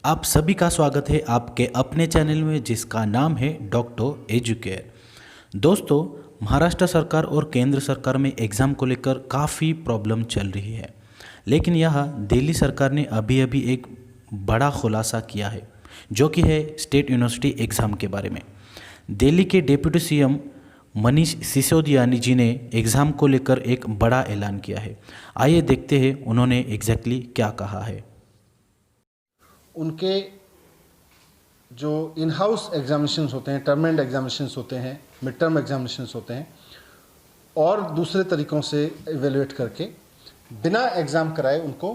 आप सभी का स्वागत है आपके अपने चैनल में जिसका नाम है डॉक्टर एजुकेयर। दोस्तों, महाराष्ट्र सरकार और केंद्र सरकार में एग्ज़ाम को लेकर काफ़ी प्रॉब्लम चल रही है, लेकिन यह दिल्ली सरकार ने अभी अभी एक बड़ा खुलासा किया है जो कि है स्टेट यूनिवर्सिटी एग्ज़ाम के बारे में। दिल्ली के डिप्टी सीएम मनीष सिसोदिया जी ने एग्ज़ाम को लेकर एक बड़ा ऐलान किया है। आइए देखते हैं उन्होंने एग्जैक्टली क्या कहा है। उनके जो इन हाउस एग्जामिनेशंस होते हैं, टर्म एंड एग्जामिनेशंस होते हैं, मिड टर्म एग्जामिनेशंस होते हैं और दूसरे तरीक़ों से इवेलुएट करके बिना एग्ज़ाम कराए उनको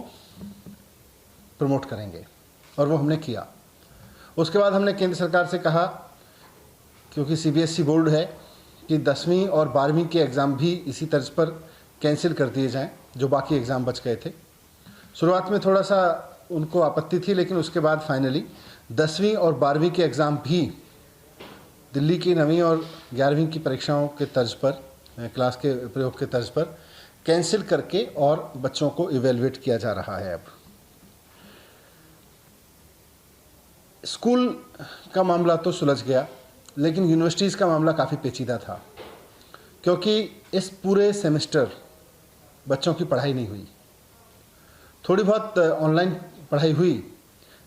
प्रमोट करेंगे, और वो हमने किया। उसके बाद हमने केंद्र सरकार से कहा, क्योंकि सीबीएसई बोर्ड है, कि 10वीं और 12वीं के एग्ज़ाम भी इसी तर्ज पर कैंसिल कर दिए जाएं जो बाकी एग्ज़ाम बच गए थे। शुरुआत में थोड़ा सा उनको आपत्ति थी, लेकिन उसके बाद फाइनली 10वीं और 12वीं के एग्ज़ाम भी दिल्ली की 9वीं और 11वीं की परीक्षाओं के तर्ज पर, क्लास के प्रयोग के तर्ज पर कैंसिल करके और बच्चों को इवेलुएट किया जा रहा है। अब स्कूल का मामला तो सुलझ गया, लेकिन यूनिवर्सिटीज़ का मामला काफ़ी पेचीदा था, क्योंकि इस पूरे सेमेस्टर बच्चों की पढ़ाई नहीं हुई। थोड़ी बहुत ऑनलाइन पढ़ाई हुई,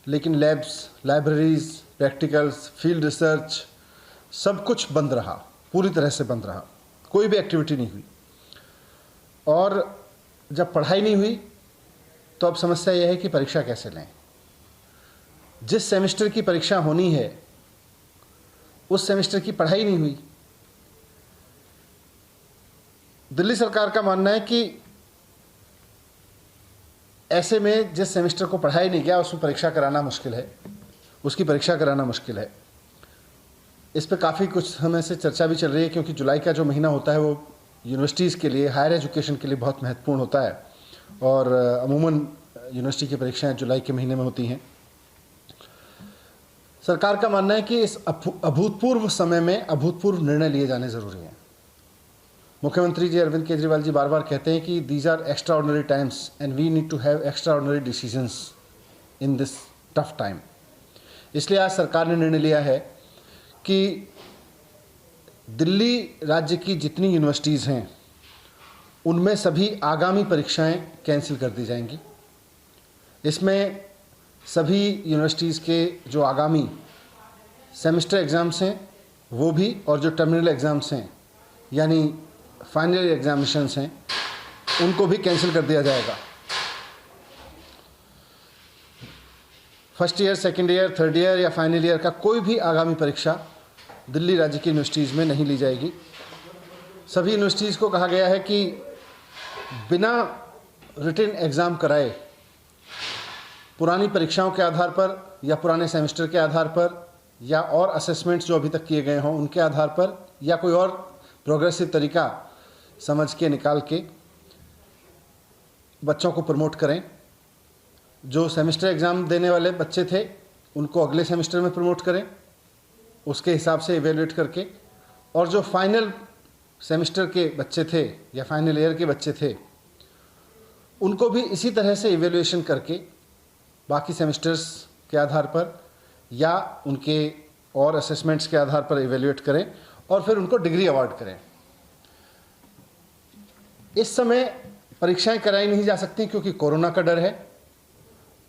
लेकिन labs, libraries, practicals, field research सब कुछ बंद रहा, पूरी तरह से बंद रहा, कोई भी एक्टिविटी नहीं हुई। और जब पढ़ाई नहीं हुई तो अब समस्या यह है कि परीक्षा कैसे लें। जिस सेमेस्टर की परीक्षा होनी है उस सेमेस्टर की पढ़ाई नहीं हुई। दिल्ली सरकार का मानना है कि ऐसे में जिस सेमेस्टर को पढ़ाई नहीं गया उसमें परीक्षा कराना मुश्किल है, उसकी परीक्षा कराना मुश्किल है। इस पर काफ़ी कुछ समय से चर्चा भी चल रही है, क्योंकि जुलाई का जो महीना होता है वो यूनिवर्सिटीज़ के लिए, हायर एजुकेशन के लिए बहुत महत्वपूर्ण होता है, और अमूमन यूनिवर्सिटी की परीक्षाएं जुलाई के महीने में होती हैं। सरकार का मानना है कि इस अभूतपूर्व समय में अभूतपूर्व निर्णय लिए जाने ज़रूरी हैं। मुख्यमंत्री जी अरविंद केजरीवाल जी बार बार कहते हैं कि these are extraordinary times and we need to have extraordinary decisions in this tough time. इसलिए आज सरकार ने निर्णय लिया है कि दिल्ली राज्य की जितनी यूनिवर्सिटीज़ हैं उनमें सभी आगामी परीक्षाएं कैंसिल कर दी जाएंगी। इसमें सभी यूनिवर्सिटीज़ के जो आगामी सेमेस्टर एग्ज़ाम्स हैं वो भी, और जो टर्मिनल एग्ज़ाम्स हैं यानी फाइनल एग्जामिनेशंस हैं उनको भी कैंसिल कर दिया जाएगा। First year, second year, third year या फाइनल ईयर का कोई भी आगामी परीक्षा दिल्ली राज्य की यूनिवर्सिटीज़ में नहीं ली जाएगी। सभी यूनिवर्सिटीज़ को कहा गया है कि बिना रिटन एग्ज़ाम कराए पुरानी परीक्षाओं के आधार पर या पुराने सेमेस्टर के आधार पर या और असेसमेंट्स जो अभी तक किए गए हों उनके आधार पर या कोई और प्रोग्रेसिव तरीका समझ के निकाल के बच्चों को प्रमोट करें। जो सेमेस्टर एग्ज़ाम देने वाले बच्चे थे उनको अगले सेमेस्टर में प्रमोट करें, उसके हिसाब से इवेलुएट करके, और जो फाइनल सेमेस्टर के बच्चे थे या फाइनल ईयर के बच्चे थे उनको भी इसी तरह से इवेलुएशन करके बाकी सेमेस्टर्स के आधार पर या उनके और असेसमेंट्स के आधार पर इवेलुएट करें और फिर उनको डिग्री अवार्ड करें। इस समय परीक्षाएं कराई नहीं जा सकती क्योंकि कोरोना का डर है,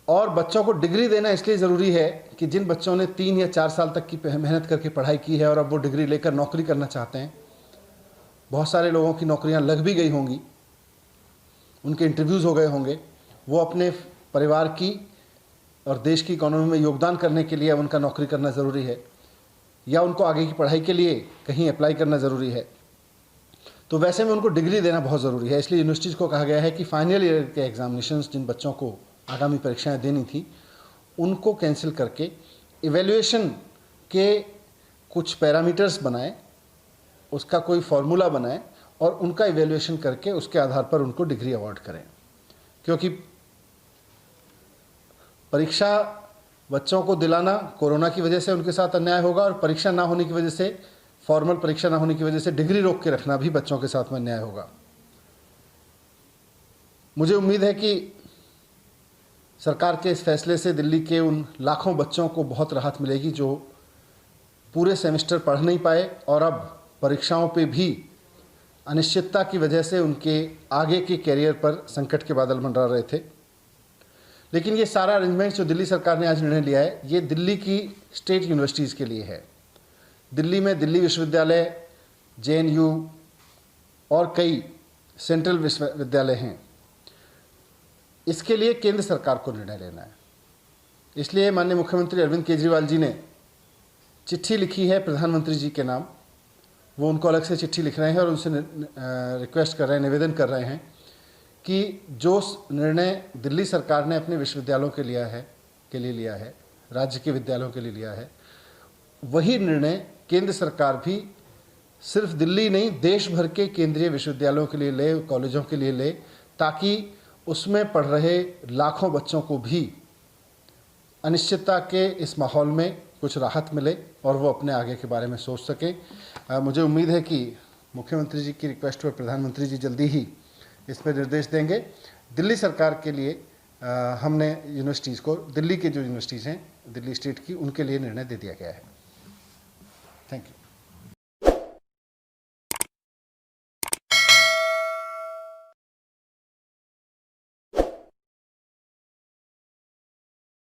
और बच्चों को डिग्री देना इसलिए ज़रूरी है कि जिन बच्चों ने 3 या 4 साल तक की मेहनत करके पढ़ाई की है और अब वो डिग्री लेकर नौकरी करना चाहते हैं, बहुत सारे लोगों की नौकरियां लग भी गई होंगी, उनके इंटरव्यूज़ हो गए होंगे, वो अपने परिवार की और देश की इकोनॉमी में योगदान करने के लिए उनका नौकरी करना ज़रूरी है, या उनको आगे की पढ़ाई के लिए कहीं अप्लाई करना ज़रूरी है। तो वैसे में उनको डिग्री देना बहुत ज़रूरी है। इसलिए यूनिवर्सिटीज़ को कहा गया है कि फाइनल ईयर के एग्जामिनेशंस जिन बच्चों को आगामी परीक्षाएं देनी थी उनको कैंसिल करके इवैल्यूएशन के कुछ पैरामीटर्स बनाएं, उसका कोई फार्मूला बनाएं और उनका इवैल्यूएशन करके उसके आधार पर उनको डिग्री अवार्ड करें। क्योंकि परीक्षा बच्चों को दिलाना कोरोना की वजह से उनके साथ अन्याय होगा, और परीक्षा ना होने की वजह से, फॉर्मल परीक्षा ना होने की वजह से डिग्री रोक के रखना भी बच्चों के साथ में अन्याय होगा। मुझे उम्मीद है कि सरकार के इस फैसले से दिल्ली के उन लाखों बच्चों को बहुत राहत मिलेगी जो पूरे सेमेस्टर पढ़ नहीं पाए और अब परीक्षाओं पे भी अनिश्चितता की वजह से उनके आगे के कैरियर पर संकट के बादल मंडरा रहे थे। लेकिन ये सारा अरेंजमेंट जो दिल्ली सरकार ने आज निर्णय लिया है, ये दिल्ली की स्टेट यूनिवर्सिटीज़ के लिए है। दिल्ली में दिल्ली विश्वविद्यालय, JNU और कई सेंट्रल विश्वविद्यालय हैं। इसके लिए केंद्र सरकार को निर्णय लेना है। इसलिए माननीय मुख्यमंत्री अरविंद केजरीवाल जी ने चिट्ठी लिखी है प्रधानमंत्री जी के नाम। वो उनको अलग से चिट्ठी लिख रहे हैं और उनसे रिक्वेस्ट कर रहे हैं, निवेदन कर रहे हैं कि जो निर्णय दिल्ली सरकार ने अपने विश्वविद्यालयों के लिए लिया है, राज्य के विद्यालयों के लिए लिया है, वही निर्णय केंद्र सरकार भी सिर्फ दिल्ली नहीं, देश भर के केंद्रीय विश्वविद्यालयों के लिए ले, कॉलेजों के लिए ले, ताकि उसमें पढ़ रहे लाखों बच्चों को भी अनिश्चितता के इस माहौल में कुछ राहत मिले और वो अपने आगे के बारे में सोच सकें। मुझे उम्मीद है कि मुख्यमंत्री जी की रिक्वेस्ट पर प्रधानमंत्री जी जल्दी ही इस पर निर्देश देंगे। दिल्ली सरकार के लिए हमने यूनिवर्सिटीज़ को, दिल्ली के जो यूनिवर्सिटीज़ हैं दिल्ली स्टेट की, उनके लिए निर्णय दे दिया गया है। Thank you.